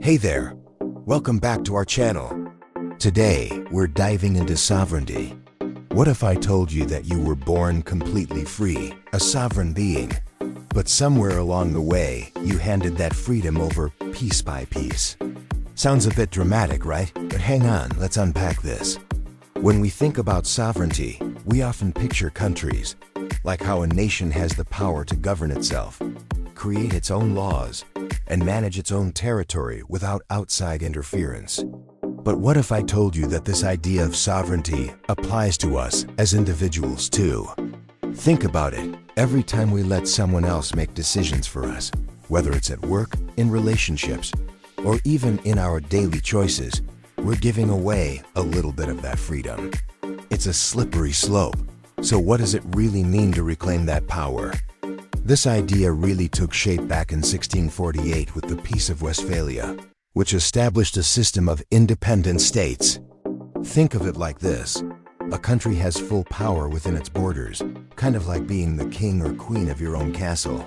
Hey there, welcome back to our channel. Today, we're diving into sovereignty. What if I told you that you were born completely free, a sovereign being, but somewhere along the way, you handed that freedom over piece by piece? Sounds a bit dramatic, right? But hang on, let's unpack this. When we think about sovereignty, we often picture countries, like how a nation has the power to govern itself, create its own laws, and manage its own territory without outside interference. But what if I told you that this idea of sovereignty applies to us as individuals too? Think about it. Every time we let someone else make decisions for us, whether it's at work, in relationships, or even in our daily choices, we're giving away a little bit of that freedom. It's a slippery slope. So what does it really mean to reclaim that power? This idea really took shape back in 1648 with the Peace of Westphalia, which established a system of independent states. Think of it like this. A country has full power within its borders, kind of like being the king or queen of your own castle.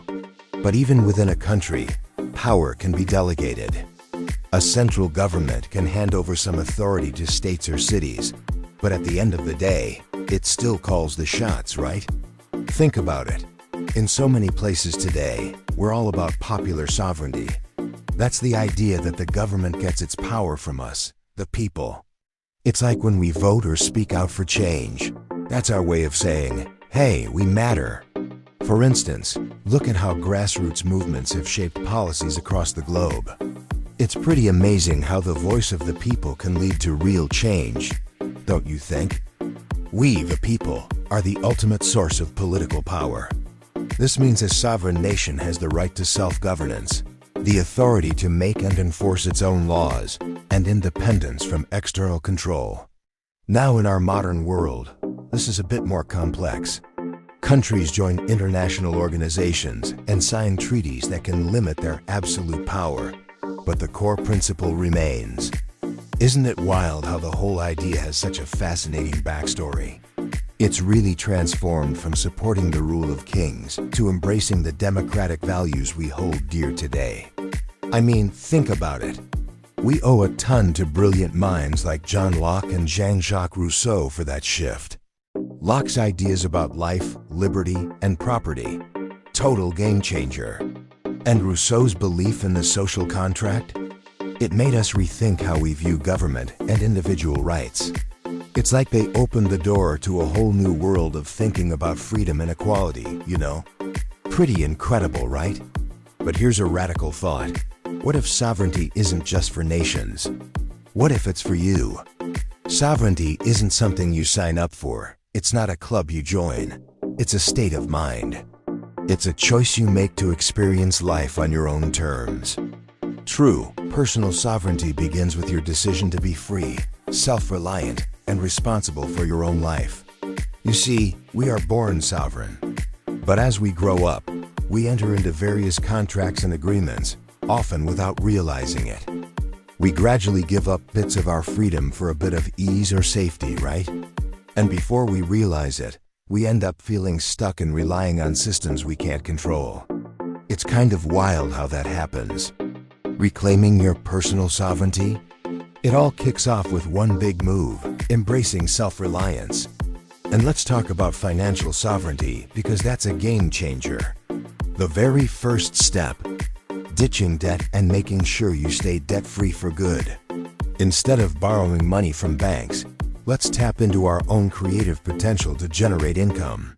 But even within a country, power can be delegated. A central government can hand over some authority to states or cities, but at the end of the day, it still calls the shots, right? Think about it. In so many places today, we're all about popular sovereignty. That's the idea that the government gets its power from us, the people. It's like when we vote or speak out for change. That's our way of saying, hey, we matter. For instance, look at how grassroots movements have shaped policies across the globe. It's pretty amazing how the voice of the people can lead to real change, don't you think? We, the people, are the ultimate source of political power. This means a sovereign nation has the right to self-governance, the authority to make and enforce its own laws, and independence from external control. Now in our modern world, this is a bit more complex. Countries join international organizations and sign treaties that can limit their absolute power, but the core principle remains. Isn't it wild how the whole idea has such a fascinating backstory? It's really transformed from supporting the rule of kings to embracing the democratic values we hold dear today. I mean, think about it. We owe a ton to brilliant minds like John Locke and Jean-Jacques Rousseau for that shift. Locke's ideas about life, liberty, and property, total game changer. And Rousseau's belief in the social contract? It made us rethink how we view government and individual rights. It's like they opened the door to a whole new world of thinking about freedom and equality, you know? Pretty incredible, right? But here's a radical thought. What if sovereignty isn't just for nations? What if it's for you? Sovereignty isn't something you sign up for. It's not a club you join. It's a state of mind. It's a choice you make to experience life on your own terms. True, personal sovereignty begins with your decision to be free, self-reliant, and responsible for your own life. You see, we are born sovereign. But as we grow up, we enter into various contracts and agreements, often without realizing it. We gradually give up bits of our freedom for a bit of ease or safety, right? And before we realize it, we end up feeling stuck and relying on systems we can't control. It's kind of wild how that happens. Reclaiming your personal sovereignty? It all kicks off with one big move, embracing self-reliance. And let's talk about financial sovereignty because that's a game changer. The very first step, ditching debt and making sure you stay debt-free for good. Instead of borrowing money from banks, let's tap into our own creative potential to generate income.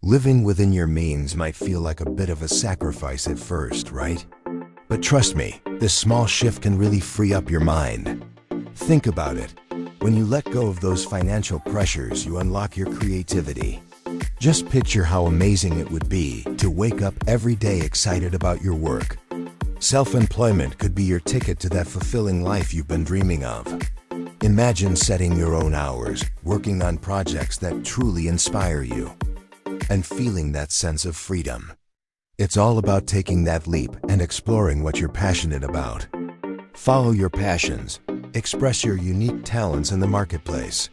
Living within your means might feel like a bit of a sacrifice at first, right? But trust me, this small shift can really free up your mind. Think about it. When you let go of those financial pressures, you unlock your creativity. Just picture how amazing it would be to wake up every day excited about your work. Self-employment could be your ticket to that fulfilling life you've been dreaming of. Imagine setting your own hours, working on projects that truly inspire you, and feeling that sense of freedom. It's all about taking that leap and exploring what you're passionate about. Follow your passions. Express your unique talents in the marketplace.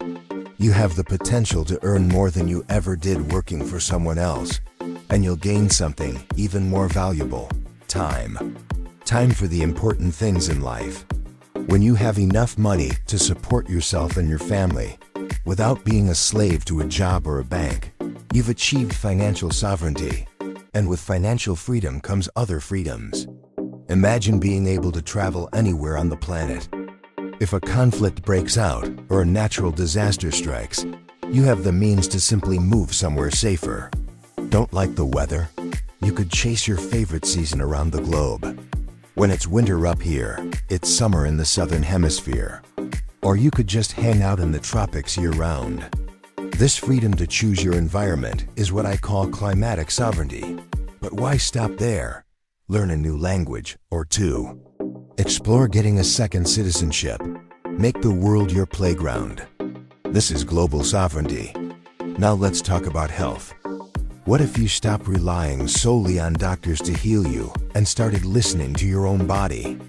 You have the potential to earn more than you ever did working for someone else, and you'll gain something even more valuable: time. Time for the important things in life. When you have enough money to support yourself and your family, without being a slave to a job or a bank, you've achieved financial sovereignty. And with financial freedom comes other freedoms. Imagine being able to travel anywhere on the planet. If a conflict breaks out or a natural disaster strikes, you have the means to simply move somewhere safer. Don't like the weather? You could chase your favorite season around the globe. When it's winter up here, it's summer in the southern hemisphere. Or you could just hang out in the tropics year-round. This freedom to choose your environment is what I call climatic sovereignty. But why stop there? Learn a new language or two. Explore getting a second citizenship. Make the world your playground. This is global sovereignty. Now let's talk about health. What if you stopped relying solely on doctors to heal you and started listening to your own body?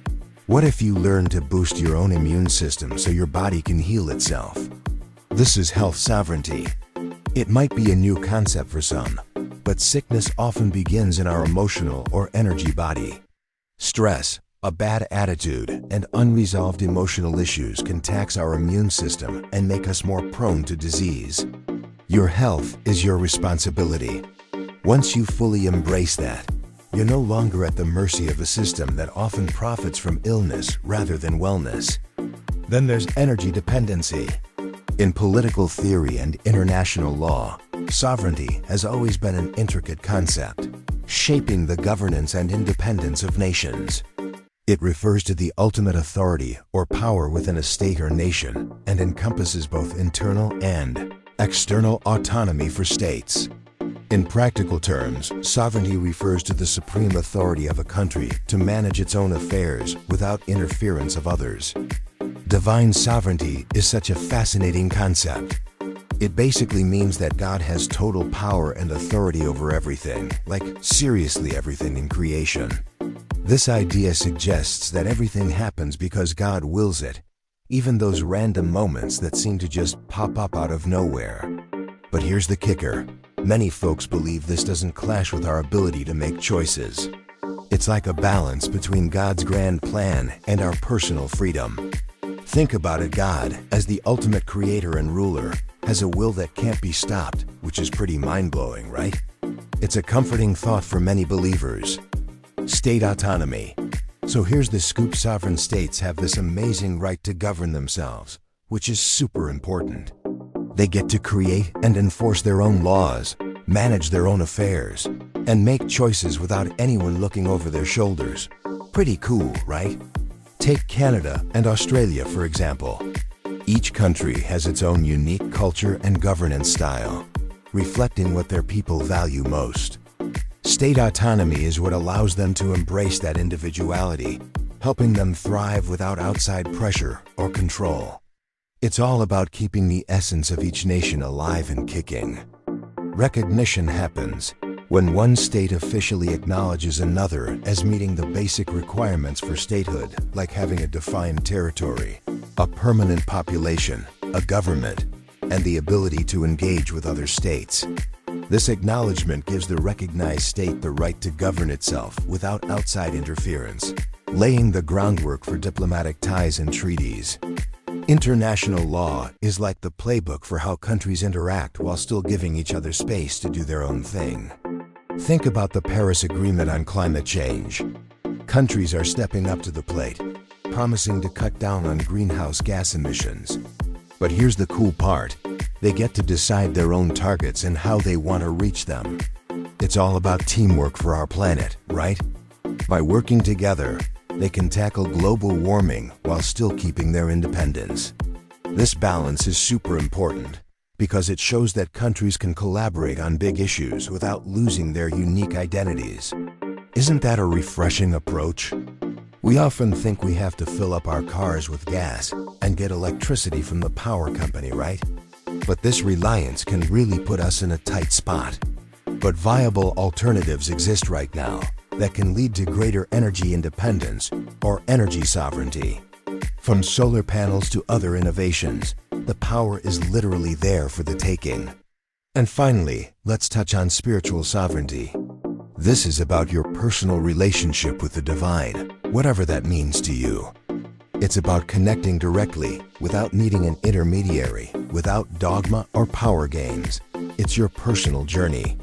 What if you learned to boost your own immune system so your body can heal itself? This is health sovereignty. It might be a new concept for some, but sickness often begins in our emotional or energy body. Stress, a bad attitude, and unresolved emotional issues can tax our immune system and make us more prone to disease. Your health is your responsibility. Once you fully embrace that, you're no longer at the mercy of a system that often profits from illness rather than wellness. Then there's energy dependency. In political theory and international law, sovereignty has always been an intricate concept, shaping the governance and independence of nations. It refers to the ultimate authority or power within a state or nation and encompasses both internal and external autonomy for states. In practical terms, sovereignty refers to the supreme authority of a country to manage its own affairs without interference of others. Divine sovereignty is such a fascinating concept. It basically means that God has total power and authority over everything, like seriously everything in creation. This idea suggests that everything happens because God wills it, even those random moments that seem to just pop up out of nowhere. But here's the kicker. Many folks believe this doesn't clash with our ability to make choices. It's like a balance between God's grand plan and our personal freedom. Think about it, God, as the ultimate creator and ruler, has a will that can't be stopped, which is pretty mind-blowing, right? It's a comforting thought for many believers. State autonomy. So here's the scoop: sovereign states have this amazing right to govern themselves, which is super important. They get to create and enforce their own laws, manage their own affairs, and make choices without anyone looking over their shoulders. Pretty cool, right? Take Canada and Australia, for example. Each country has its own unique culture and governance style, reflecting what their people value most. State autonomy is what allows them to embrace that individuality, helping them thrive without outside pressure or control. It's all about keeping the essence of each nation alive and kicking. Recognition happens when one state officially acknowledges another as meeting the basic requirements for statehood, like having a defined territory, a permanent population, a government, and the ability to engage with other states. This acknowledgement gives the recognized state the right to govern itself without outside interference, laying the groundwork for diplomatic ties and treaties. International law is like the playbook for how countries interact while still giving each other space to do their own thing. Think about the Paris Agreement on climate change. Countries are stepping up to the plate, promising to cut down on greenhouse gas emissions. But here's the cool part. They get to decide their own targets and how they want to reach them. It's all about teamwork for our planet, right? By working together, they can tackle global warming while still keeping their independence. This balance is super important because it shows that countries can collaborate on big issues without losing their unique identities. Isn't that a refreshing approach? We often think we have to fill up our cars with gas and get electricity from the power company, right? But this reliance can really put us in a tight spot. But viable alternatives exist right now that can lead to greater energy independence or energy sovereignty. From solar panels to other innovations, the power is literally there for the taking. And finally, let's touch on spiritual sovereignty. This is about your personal relationship with the divine, whatever that means to you. It's about connecting directly, without needing an intermediary, without dogma or power games. It's your personal journey.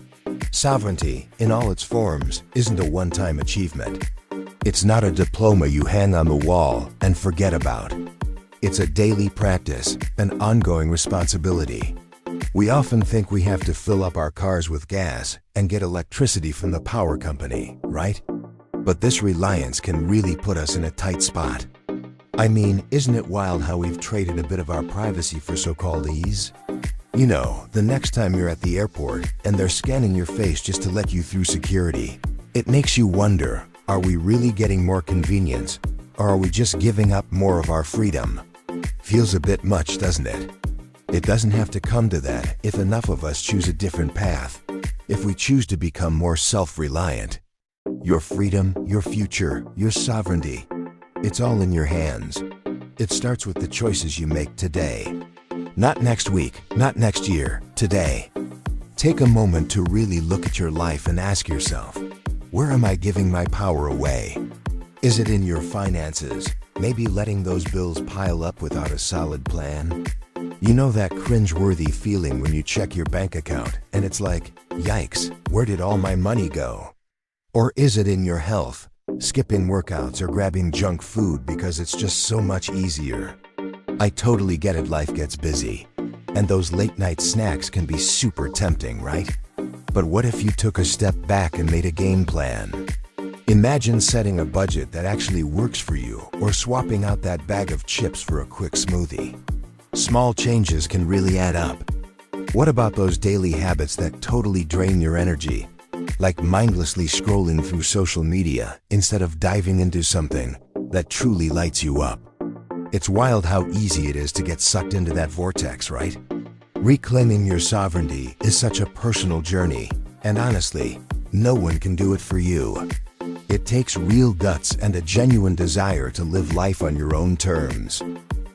Sovereignty, in all its forms, isn't a one-time achievement. It's not a diploma you hang on the wall and forget about. It's a daily practice, an ongoing responsibility. We often think we have to fill up our cars with gas and get electricity from the power company, right? But this reliance can really put us in a tight spot. I mean, isn't it wild how we've traded a bit of our privacy for so-called ease? You know, the next time you're at the airport and they're scanning your face just to let you through security, it makes you wonder, are we really getting more convenience, or are we just giving up more of our freedom? Feels a bit much, doesn't it? It doesn't have to come to that if enough of us choose a different path. If we choose to become more self-reliant. Your freedom, your future, your sovereignty, it's all in your hands. It starts with the choices you make today. Not next week, not next year, today. Take a moment to really look at your life and ask yourself, where am I giving my power away? Is it in your finances? Maybe letting those bills pile up without a solid plan? You know that cringe-worthy feeling when you check your bank account and it's like, yikes, where did all my money go? Or is it in your health, skipping workouts or grabbing junk food because it's just so much easier? I totally get it, life gets busy, and those late-night snacks can be super tempting, right? But what if you took a step back and made a game plan? Imagine setting a budget that actually works for you, or swapping out that bag of chips for a quick smoothie. Small changes can really add up. What about those daily habits that totally drain your energy? Like mindlessly scrolling through social media instead of diving into something that truly lights you up. It's wild how easy it is to get sucked into that vortex, right? Reclaiming your sovereignty is such a personal journey, and honestly, no one can do it for you. It takes real guts and a genuine desire to live life on your own terms.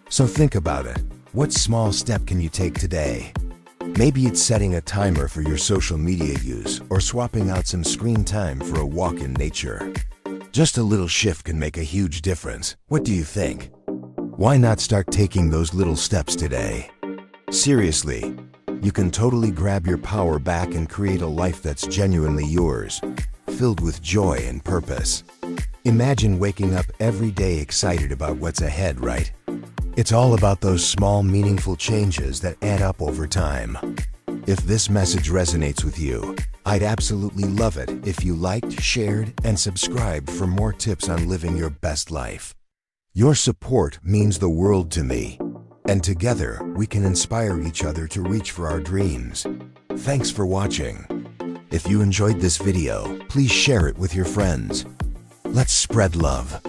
So think about it. What small step can you take today? Maybe it's setting a timer for your social media use or swapping out some screen time for a walk in nature. Just a little shift can make a huge difference. What do you think? Why not start taking those little steps today? Seriously, you can totally grab your power back and create a life that's genuinely yours, filled with joy and purpose. Imagine waking up every day excited about what's ahead, right? It's all about those small, meaningful changes that add up over time. If this message resonates with you, I'd absolutely love it if you liked, shared, and subscribed for more tips on living your best life. Your support means the world to me, and together we can inspire each other to reach for our dreams. Thanks for watching. If you enjoyed this video, please share it with your friends. Let's spread love.